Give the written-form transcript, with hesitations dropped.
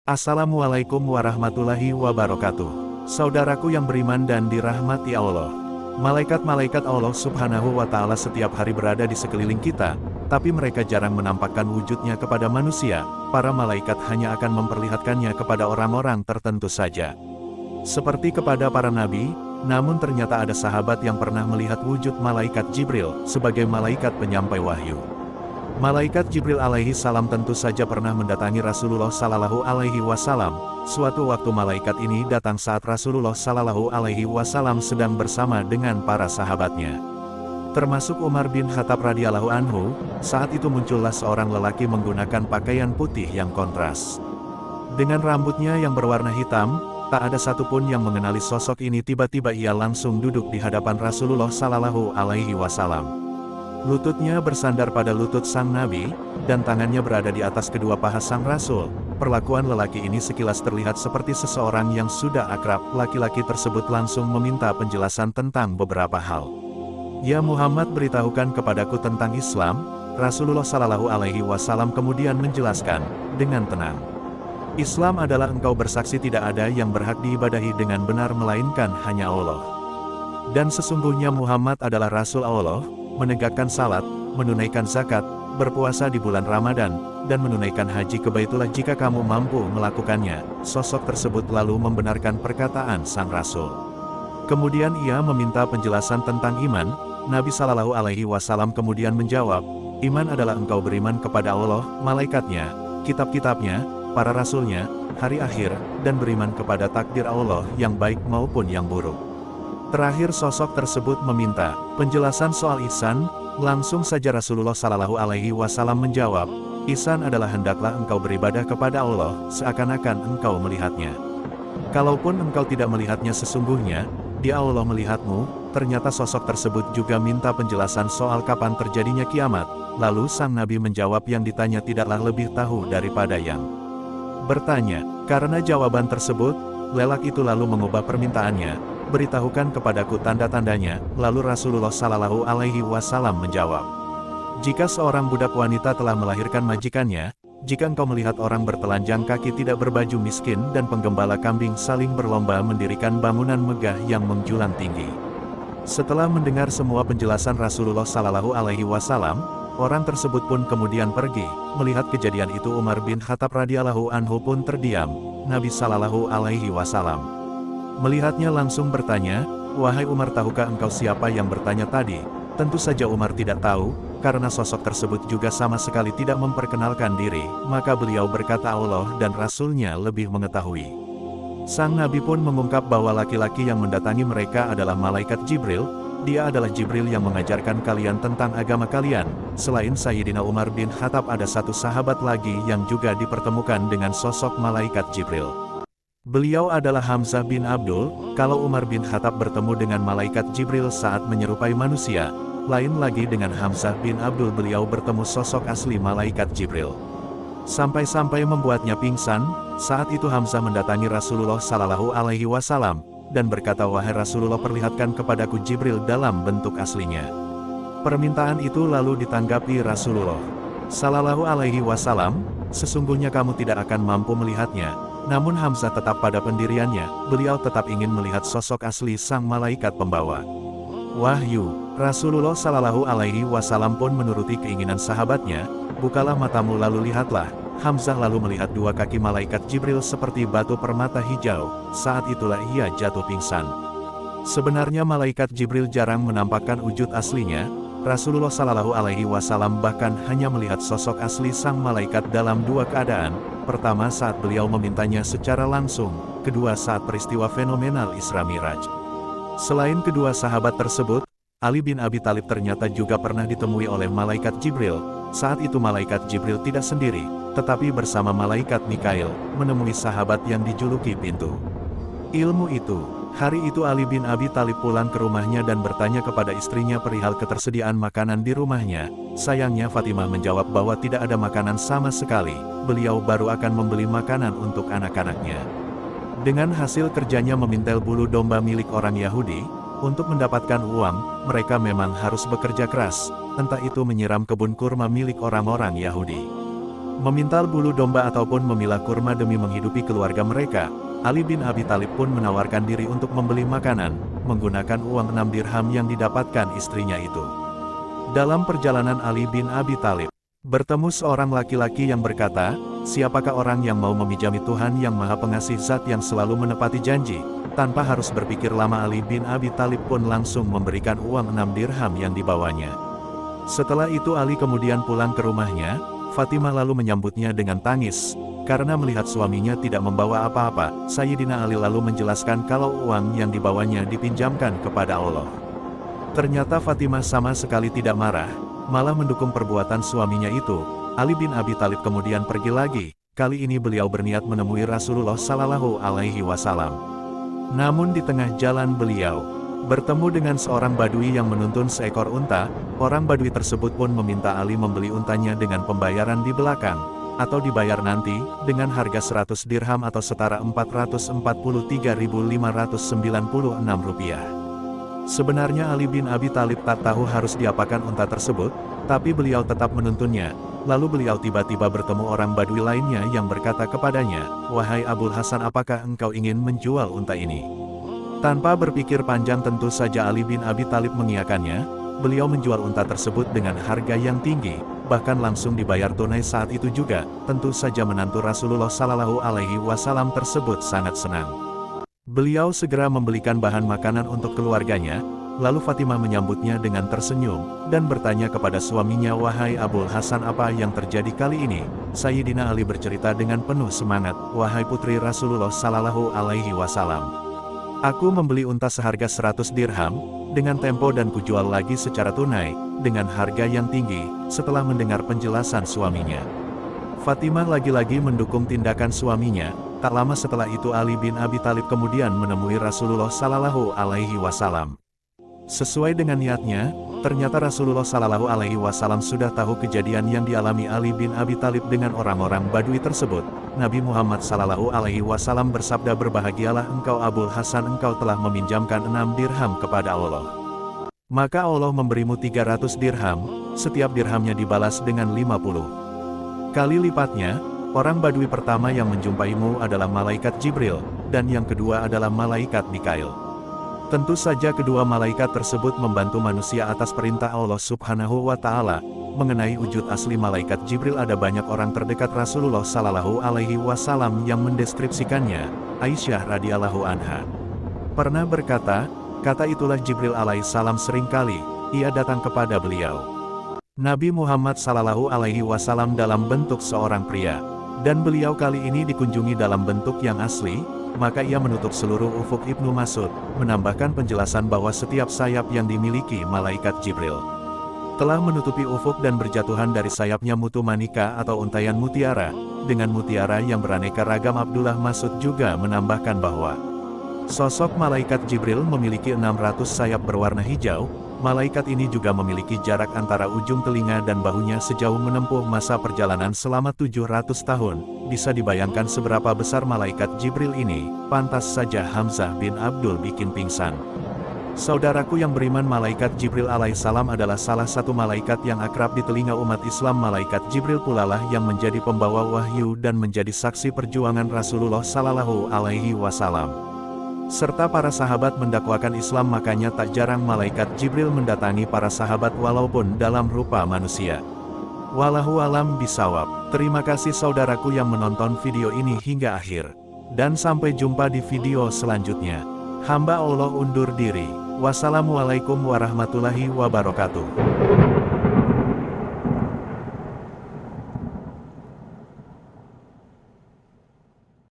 Assalamualaikum warahmatullahi wabarakatuh. Saudaraku yang beriman dan dirahmati Allah. Malaikat-malaikat Allah Subhanahu wa Ta'ala setiap hari berada di sekeliling kita, tapi mereka jarang menampakkan wujudnya kepada manusia. Para malaikat hanya akan memperlihatkannya kepada orang-orang tertentu saja. Seperti kepada para nabi, namun ternyata ada sahabat yang pernah melihat wujud malaikat Jibril sebagai malaikat penyampai wahyu. Malaikat Jibril alaihi salam tentu saja pernah mendatangi Rasulullah sallallahu alaihi wasallam. Suatu waktu malaikat ini datang saat Rasulullah sallallahu alaihi wasallam sedang bersama dengan para sahabatnya. Termasuk Umar bin Khattab radhiyallahu anhu. Saat itu muncullah seorang lelaki menggunakan pakaian putih yang kontras. Dengan rambutnya yang berwarna hitam, tak ada satupun yang mengenali sosok ini. Tiba-tiba ia langsung duduk di hadapan Rasulullah sallallahu alaihi wasallam. Lututnya bersandar pada lutut sang nabi, dan tangannya berada di atas kedua paha sang rasul. Perlakuan lelaki ini sekilas terlihat seperti seseorang yang sudah akrab. Laki-laki tersebut langsung meminta penjelasan tentang beberapa hal. "Ya Muhammad, beritahukan kepadaku tentang Islam." Rasulullah Shallallahu Alaihi Wasallam kemudian menjelaskan dengan tenang. "Islam adalah engkau bersaksi tidak ada yang berhak diibadahi dengan benar melainkan hanya Allah. Dan sesungguhnya Muhammad adalah Rasul Allah, menegakkan salat, menunaikan zakat, berpuasa di bulan Ramadan, dan menunaikan haji ke Baitullah jika kamu mampu melakukannya." Sosok tersebut lalu membenarkan perkataan sang Rasul. Kemudian ia meminta penjelasan tentang iman. Nabi Shallallahu Alaihi Wasallam kemudian menjawab, "Iman adalah engkau beriman kepada Allah, malaikatnya, kitab-kitabnya, para rasulnya, hari akhir, dan beriman kepada takdir Allah yang baik maupun yang buruk." Terakhir sosok tersebut meminta penjelasan soal ihsan. Langsung saja Rasulullah Shallallahu Alaihi Wasallam menjawab, "Ihsan adalah hendaklah engkau beribadah kepada Allah seakan-akan engkau melihatnya. Kalaupun engkau tidak melihatnya sesungguhnya, Dia Allah melihatmu." Ternyata sosok tersebut juga minta penjelasan soal kapan terjadinya kiamat. Lalu sang Nabi menjawab yang ditanya tidaklah lebih tahu daripada yang bertanya. Karena jawaban tersebut, lelaki itu lalu mengubah permintaannya, "Beritahukan kepadaku tanda-tandanya." Lalu Rasulullah Shallallahu Alaihi Wasallam menjawab, "Jika seorang budak wanita telah melahirkan majikannya, jika engkau melihat orang bertelanjang kaki tidak berbaju miskin dan penggembala kambing saling berlomba mendirikan bangunan megah yang menjulang tinggi." Setelah mendengar semua penjelasan Rasulullah Shallallahu Alaihi Wasallam, orang tersebut pun kemudian pergi. Melihat kejadian itu Umar bin Khattab radhiyallahu anhu pun terdiam. Nabi Shallallahu Alaihi Wasallam melihatnya langsung bertanya, "Wahai Umar, tahukah engkau siapa yang bertanya tadi?" Tentu saja Umar tidak tahu, karena sosok tersebut juga sama sekali tidak memperkenalkan diri. Maka beliau berkata, "Allah dan Rasulnya lebih mengetahui." Sang Nabi pun mengungkap bahwa laki-laki yang mendatangi mereka adalah malaikat Jibril. Dia adalah Jibril yang mengajarkan kalian tentang agama kalian. Selain Sayyidina Umar bin Khattab, ada satu sahabat lagi yang juga dipertemukan dengan sosok malaikat Jibril. Beliau adalah Hamzah bin Abdul. Kalau Umar bin Khattab bertemu dengan malaikat Jibril saat menyerupai manusia, lain lagi dengan Hamzah bin Abdul beliau bertemu sosok asli malaikat Jibril. Sampai-sampai membuatnya pingsan. Saat itu Hamzah mendatangi Rasulullah Shallallahu Alaihi Wasallam dan berkata, "Wahai Rasulullah, perlihatkan kepadaku Jibril dalam bentuk aslinya." Permintaan itu lalu ditanggapi Rasulullah Shallallahu Alaihi Wasallam, "Sesungguhnya kamu tidak akan mampu melihatnya." Namun Hamzah tetap pada pendiriannya. Beliau tetap ingin melihat sosok asli sang malaikat pembawa wahyu. Rasulullah Shallallahu Alaihi Wasallam pun menuruti keinginan sahabatnya. "Bukalah matamu lalu lihatlah." Hamzah lalu melihat dua kaki malaikat Jibril seperti batu permata hijau. Saat itulah ia jatuh pingsan. Sebenarnya malaikat Jibril jarang menampakkan wujud aslinya. Rasulullah Shallallahu Alaihi Wasallam bahkan hanya melihat sosok asli sang malaikat dalam dua keadaan. Pertama saat beliau memintanya secara langsung, kedua saat peristiwa fenomenal Isra Miraj. Selain kedua sahabat tersebut, Ali bin Abi Thalib ternyata juga pernah ditemui oleh malaikat Jibril. Saat itu malaikat Jibril tidak sendiri, tetapi bersama malaikat Mikail, menemui sahabat yang dijuluki pintu ilmu itu. Hari itu Ali bin Abi Thalib pulang ke rumahnya dan bertanya kepada istrinya perihal ketersediaan makanan di rumahnya. Sayangnya Fatimah menjawab bahwa tidak ada makanan sama sekali. Beliau baru akan membeli makanan untuk anak-anaknya. Dengan hasil kerjanya memintal bulu domba milik orang Yahudi. Untuk mendapatkan uang, mereka memang harus bekerja keras, entah itu menyiram kebun kurma milik orang-orang Yahudi. Memintal bulu domba ataupun memilah kurma demi menghidupi keluarga mereka, Ali bin Abi Thalib pun menawarkan diri untuk membeli makanan, menggunakan uang 6 dirham yang didapatkan istrinya itu. Dalam perjalanan Ali bin Abi Thalib bertemu seorang laki-laki yang berkata, "Siapakah orang yang mau memijami Tuhan yang Maha Pengasih, Zat yang selalu menepati janji?" Tanpa harus berpikir lama, Ali bin Abi Thalib pun langsung memberikan uang 6 dirham yang dibawanya. Setelah itu Ali kemudian pulang ke rumahnya. Fatimah lalu menyambutnya dengan tangis, karena melihat suaminya tidak membawa apa-apa. Sayyidina Ali lalu menjelaskan kalau uang yang dibawanya dipinjamkan kepada Allah. Ternyata Fatimah sama sekali tidak marah, malah mendukung perbuatan suaminya itu. Ali bin Abi Thalib kemudian pergi lagi. Kali ini beliau berniat menemui Rasulullah Shallallahu Alaihi Wasallam. Namun di tengah jalan beliau bertemu dengan seorang badui yang menuntun seekor unta. Orang badui tersebut pun meminta Ali membeli untanya dengan pembayaran di belakang, atau dibayar nanti, dengan harga 100 dirham atau setara Rp443.596. Sebenarnya Ali bin Abi Thalib tak tahu harus diapakan unta tersebut, tapi beliau tetap menuntunnya. Lalu beliau tiba-tiba bertemu orang badui lainnya yang berkata kepadanya, "Wahai Abul Hasan, apakah engkau ingin menjual unta ini?" Tanpa berpikir panjang tentu saja Ali bin Abi Thalib mengiyakannya. Beliau menjual unta tersebut dengan harga yang tinggi, bahkan langsung dibayar tunai saat itu juga. Tentu saja menantu Rasulullah Shallallahu Alaihi Wasallam tersebut sangat senang. Beliau segera membelikan bahan makanan untuk keluarganya. Lalu Fatimah menyambutnya dengan tersenyum, dan bertanya kepada suaminya, "Wahai Abul Hasan, apa yang terjadi kali ini?" Sayyidina Ali bercerita dengan penuh semangat, "Wahai putri Rasulullah Shallallahu Alaihi Wasallam, aku membeli unta seharga 100 dirham, dengan tempo dan kujual lagi secara tunai, dengan harga yang tinggi." Setelah mendengar penjelasan suaminya, Fatimah lagi-lagi mendukung tindakan suaminya. Tak lama setelah itu Ali bin Abi Thalib kemudian menemui Rasulullah Shallallahu Alaihi Wasallam. Sesuai dengan niatnya, ternyata Rasulullah Shallallahu Alaihi Wasallam sudah tahu kejadian yang dialami Ali bin Abi Thalib dengan orang-orang Badui tersebut. Nabi Muhammad Shallallahu Alaihi Wasallam bersabda, "Berbahagialah engkau Abul Hasan, engkau telah meminjamkan 6 dirham kepada Allah. Maka Allah memberimu 300 dirham, setiap dirhamnya dibalas dengan 50 kali lipatnya." Orang Badui pertama yang menjumpaimu adalah malaikat Jibril, dan yang kedua adalah malaikat Mikail. Tentu saja kedua malaikat tersebut membantu manusia atas perintah Allah Subhanahu wa Ta'ala. Mengenai wujud asli malaikat Jibril, ada banyak orang terdekat Rasulullah Shallallahu Alaihi Wasallam yang mendeskripsikannya. Aisyah radhiyallahu anha pernah berkata, kata itulah Jibril alaihissalam seringkali ia datang kepada beliau. Nabi Muhammad Shallallahu Alaihi Wasallam dalam bentuk seorang pria, dan beliau kali ini dikunjungi dalam bentuk yang asli. Maka ia menutup seluruh ufuk. Ibnu Mas'ud menambahkan penjelasan bahwa setiap sayap yang dimiliki malaikat Jibril telah menutupi ufuk dan berjatuhan dari sayapnya mutu manika atau untayan mutiara, dengan mutiara yang beraneka ragam. Abdullah Mas'ud juga menambahkan bahwa sosok malaikat Jibril memiliki 600 sayap berwarna hijau. Malaikat ini juga memiliki jarak antara ujung telinga dan bahunya sejauh menempuh masa perjalanan selama 700 tahun. Bisa dibayangkan seberapa besar malaikat Jibril ini. Pantas saja Hamzah bin Abdul bikin pingsan. Saudaraku yang beriman, malaikat Jibril alaihissalam adalah salah satu malaikat yang akrab di telinga umat Islam. Malaikat Jibril pula lah yang menjadi pembawa wahyu dan menjadi saksi perjuangan Rasulullah Shallallahu Alaihi Wasallam serta para sahabat mendakwakan Islam. Makanya tak jarang malaikat Jibril mendatangi para sahabat walaupun dalam rupa manusia. Wallahu alam bisawab. Terima kasih saudaraku yang menonton video ini hingga akhir. Dan sampai jumpa di video selanjutnya. Hamba Allah undur diri. Wassalamualaikum warahmatullahi wabarakatuh.